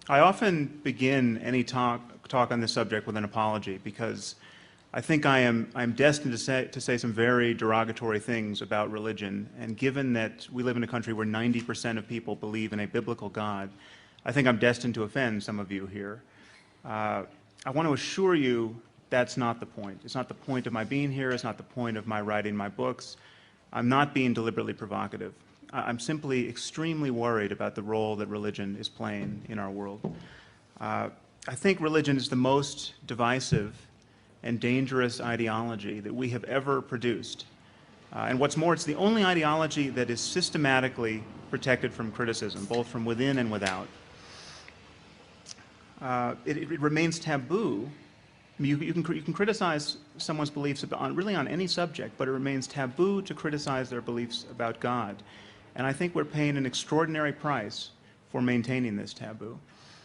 I often begin any talk on this subject with an apology because I think I'm destined to say some very derogatory things about religion, and given that we live in a country where 90% of people believe in a biblical God, I think I'm destined to offend some of you here. I want to assure you that's not the point. It's not the point of my being here. It's not the point of my writing my books. I'm not being deliberately provocative. I'm simply extremely worried about the role that religion is playing in our world. I think religion is the most divisive and dangerous ideology that we have ever produced. And what's more, it's the only ideology that is systematically protected from criticism, both from within and without. It remains taboo. I mean, you can criticize someone's beliefs really on any subject, but it remains taboo to criticize their beliefs about God. And I think we're paying an extraordinary price for maintaining this taboo.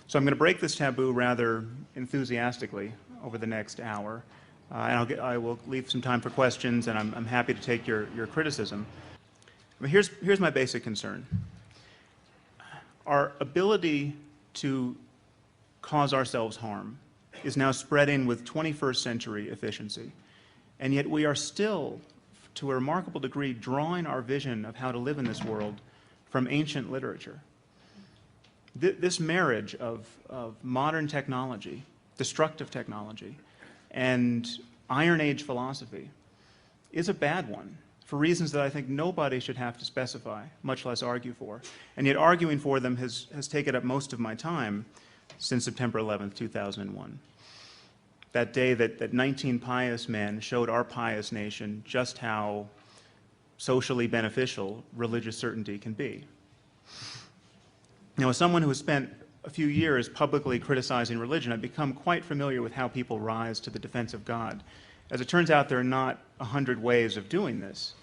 So I'm going to break this taboo rather enthusiastically over the next hour. And I will leave some time for questions, and I'm happy to take your criticism. I mean, here's my basic concern. Our ability to cause ourselves harm is now spreading with 21st century efficiency. And yet we are still, to a remarkable degree, drawing our vision of how to live in this world from ancient literature. This marriage of modern technology, destructive technology, and Iron Age philosophy is a bad one for reasons that I think nobody should have to specify, much less argue for. And yet arguing for them has taken up most of my time since September 11th, 2001. That day that 19 pious men showed our pious nation just how socially beneficial religious certainty can be. Now, as someone who has spent a few years publicly criticizing religion, I've become quite familiar with how people rise to the defense of God. As it turns out, there are not 100 ways of doing this.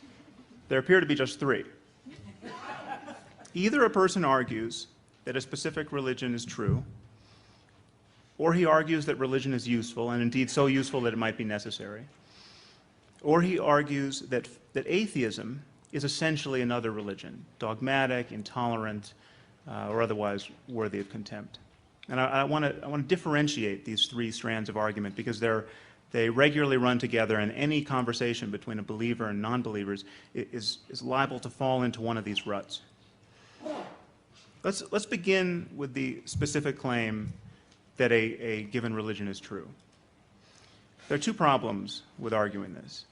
There appear to be just 3. Either a person argues that a specific religion is true, or he argues that religion is useful, and indeed so useful that it might be necessary, or he argues that atheism is essentially another religion, dogmatic, intolerant, or otherwise worthy of contempt. And I want to differentiate these 3 strands of argument because they regularly run together, and any conversation between a believer and non-believers is liable to fall into one of these ruts. Let's begin with the specific claim that a given religion is true. There are 2 problems with arguing this.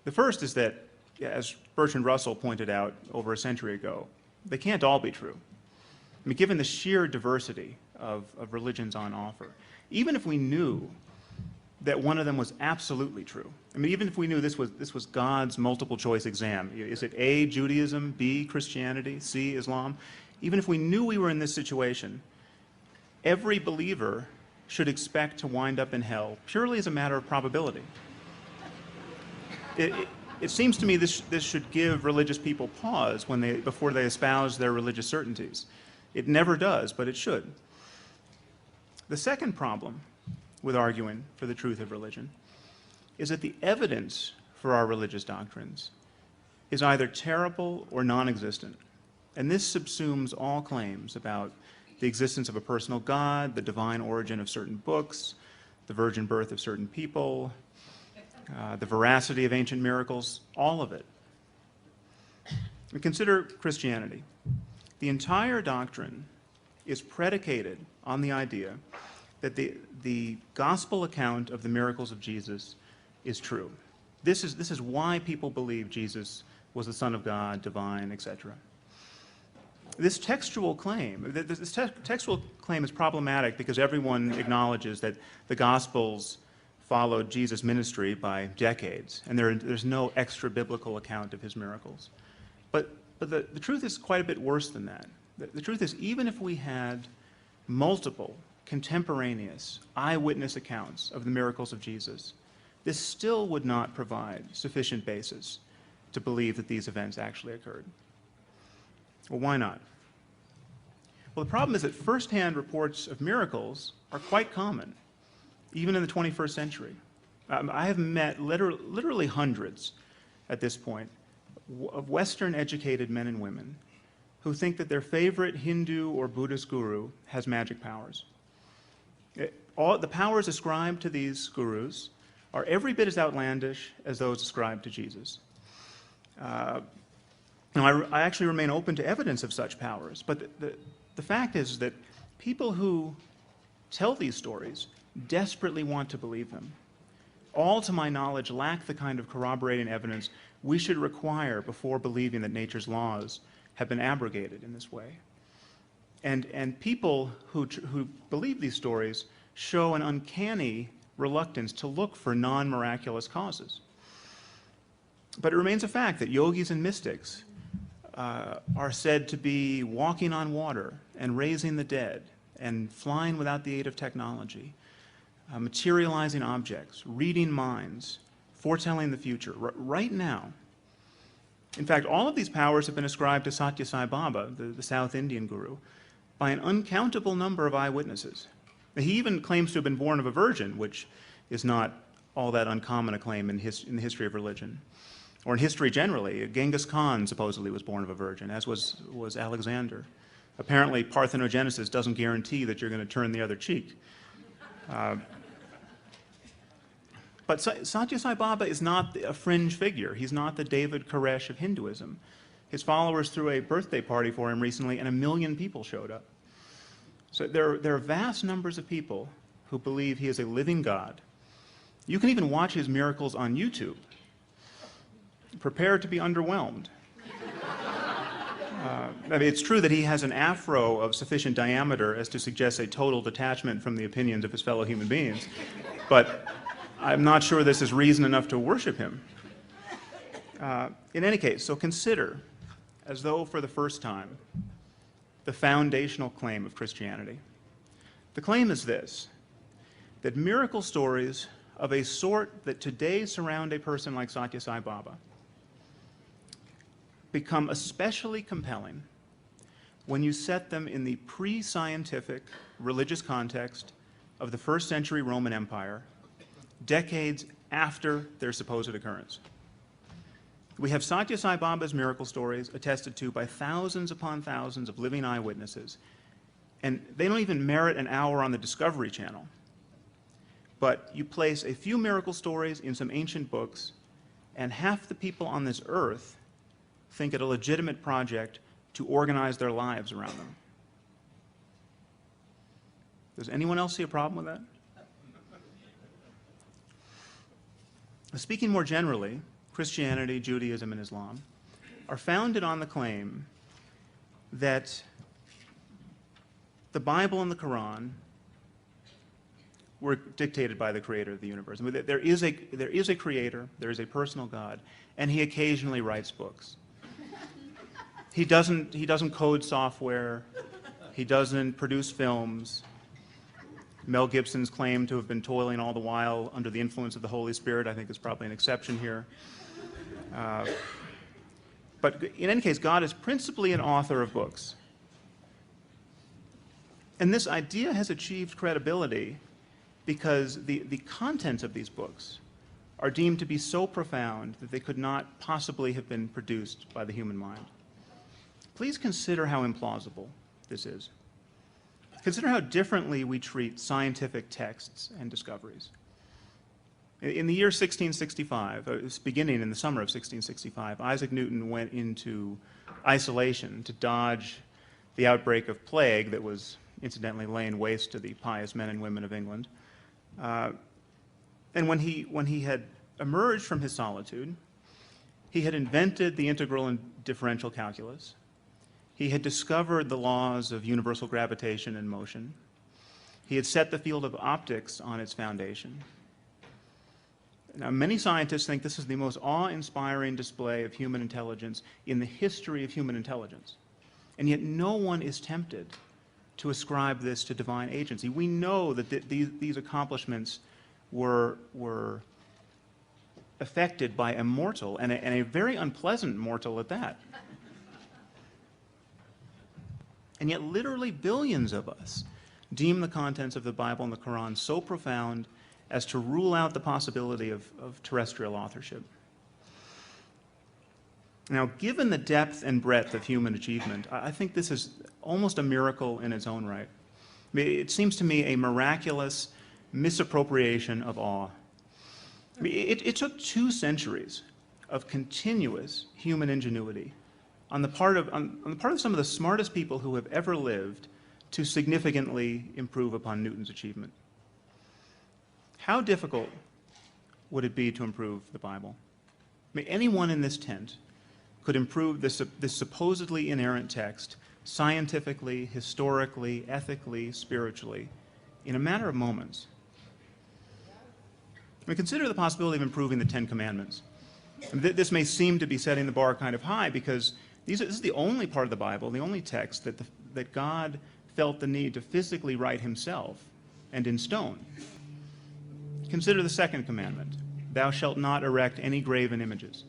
The first is that, as Bertrand Russell pointed out over a century ago, they can't all be true. I mean, given the sheer diversity of religions on offer, even if we knew that one of them was absolutely true, I mean, even if we knew this was God's multiple choice exam, is it A, Judaism, B, Christianity, C, Islam, even if we knew we were in this situation, every believer should expect to wind up in hell purely as a matter of probability. It seems to me this should give religious people pause before they espouse their religious certainties. It never does, but it should. The second problem with arguing for the truth of religion is that the evidence for our religious doctrines is either terrible or non-existent. And this subsumes all claims about the existence of a personal God, the divine origin of certain books, the virgin birth of certain people, the veracity of ancient miracles, all of it. Consider Christianity. The entire doctrine is predicated on the idea that the gospel account of the miracles of Jesus is true. This is why people believe Jesus was the Son of God, divine, etc. This textual claim is problematic because everyone acknowledges that the Gospels followed Jesus' ministry by decades, and there's no extra-biblical account of his miracles. But the truth is quite a bit worse than that. The truth is, even if we had multiple contemporaneous eyewitness accounts of the miracles of Jesus, this still would not provide sufficient basis to believe that these events actually occurred. Well, why not? Well, the problem is that first-hand reports of miracles are quite common, even in the 21st century. I have met literally hundreds at this point of Western-educated men and women who think that their favorite Hindu or Buddhist guru has magic powers. All the powers ascribed to these gurus are every bit as outlandish as those ascribed to Jesus. Now, I actually remain open to evidence of such powers, but the fact is that people who tell these stories desperately want to believe them. All, to my knowledge, lack the kind of corroborating evidence we should require before believing that nature's laws have been abrogated in this way. And people who believe these stories show an uncanny reluctance to look for non-miraculous causes. But it remains a fact that yogis and mystics are said to be walking on water and raising the dead and flying without the aid of technology, materializing objects, reading minds, foretelling the future, right now. In fact, all of these powers have been ascribed to cz.I Baba, the South Indian guru, by an uncountable number of eyewitnesses. He even claims to have been born of a virgin, which is not all that uncommon a claim in the history of religion. Or in history generally. Genghis Khan supposedly was born of a virgin, as was Alexander. Apparently, parthenogenesis doesn't guarantee that you're going to turn the other cheek. But cz.I Baba is not a fringe figure. He's not the David Koresh of Hinduism. His followers threw a birthday party for him recently, and 1 million people showed up. So there are vast numbers of people who believe he is a living God. You can even watch his miracles on YouTube. Prepare to be underwhelmed. I mean, it's true that he has an afro of sufficient diameter as to suggest a total detachment from the opinions of his fellow human beings, but I'm not sure this is reason enough to worship him. In any case, so consider, as though for the first time, the foundational claim of Christianity. The claim is this, that miracle stories of a sort that today surround a person like cz.I Baba become especially compelling when you set them in the pre-scientific religious context of the first century Roman Empire, decades after their supposed occurrence. We have cz.I Baba's miracle stories attested to by thousands upon thousands of living eyewitnesses, and they don't even merit an hour on the Discovery Channel. But you place a few miracle stories in some ancient books, and half the people on this earth think it a legitimate project to organize their lives around them. Does anyone else see a problem with that? Speaking more generally, Christianity, Judaism, and Islam are founded on the claim that the Bible and the Quran were dictated by the creator of the universe. I mean, there is a creator, there is a personal God, and he occasionally writes books. He doesn't code software, he doesn't produce films. Mel Gibson's claim to have been toiling all the while under the influence of the Holy Spirit, I think, is probably an exception here. But in any case, God is principally an author of books. And this idea has achieved credibility because the contents of these books are deemed to be so profound that they could not possibly have been produced by the human mind. Please consider how implausible this is. Consider how differently we treat scientific texts and discoveries. In the year 1665, beginning in the summer of 1665, Isaac Newton went into isolation to dodge the outbreak of plague that was incidentally laying waste to the pious men and women of England. And when he had emerged from his solitude, he had invented the integral and differential calculus. He had discovered the laws of universal gravitation and motion. He had set the field of optics on its foundation. Now, many scientists think this is the most awe-inspiring display of human intelligence in the history of human intelligence. And yet no one is tempted to ascribe this to divine agency. We know that these accomplishments were effected by a mortal, and a very unpleasant mortal at that. And yet literally billions of us deem the contents of the Bible and the Quran so profound as to rule out the possibility of terrestrial authorship. Now, given the depth and breadth of human achievement, I think this is almost a miracle in its own right. I mean, it seems to me a miraculous misappropriation of awe. I mean, it took 2 centuries of continuous human ingenuity on the part of some of the smartest people who have ever lived to significantly improve upon Newton's achievement. How difficult would it be to improve the Bible? I mean, anyone in this tent could improve this supposedly inerrant text scientifically, historically, ethically, spiritually, in a matter of moments. I mean, consider the possibility of improving the 10 Commandments. This may seem to be setting the bar kind of high because this is the only part of the Bible, the only text that God felt the need to physically write himself and in stone. Consider the 2nd commandment, thou shalt not erect any graven images.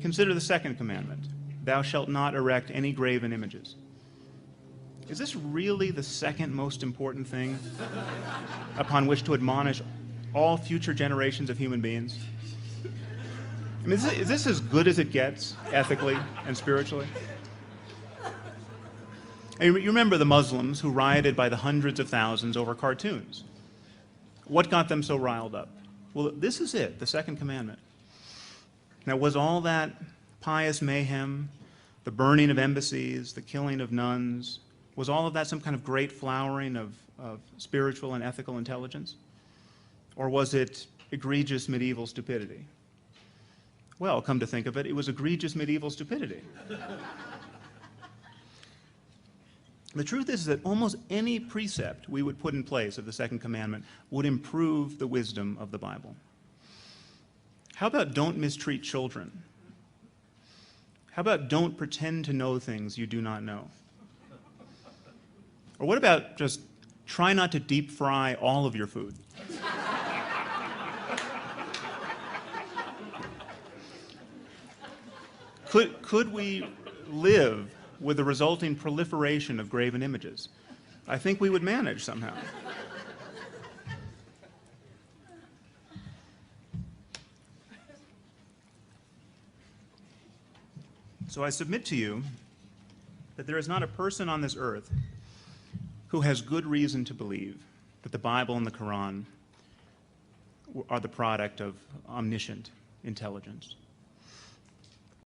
Consider the 2nd commandment, thou shalt not erect any graven images. Is this really the second most important thing upon which to admonish all future generations of human beings? I mean, is this as good as it gets, ethically and spiritually? And you remember the Muslims who rioted by the hundreds of thousands over cartoons. What got them so riled up? Well, this is it, the 2nd commandment. Now, was all that pious mayhem, the burning of embassies, the killing of nuns, was all of that some kind of great flowering of spiritual and ethical intelligence? Or was it egregious medieval stupidity? Well, come to think of it, it was egregious medieval stupidity. The truth is that almost any precept we would put in place of the 2nd commandment would improve the wisdom of the Bible. How about don't mistreat children? How about don't pretend to know things you do not know? Or what about just try not to deep fry all of your food? Could we live with the resulting proliferation of graven images? I think we would manage somehow. So I submit to you that there is not a person on this earth who has good reason to believe that the Bible and the Quran are the product of omniscient intelligence.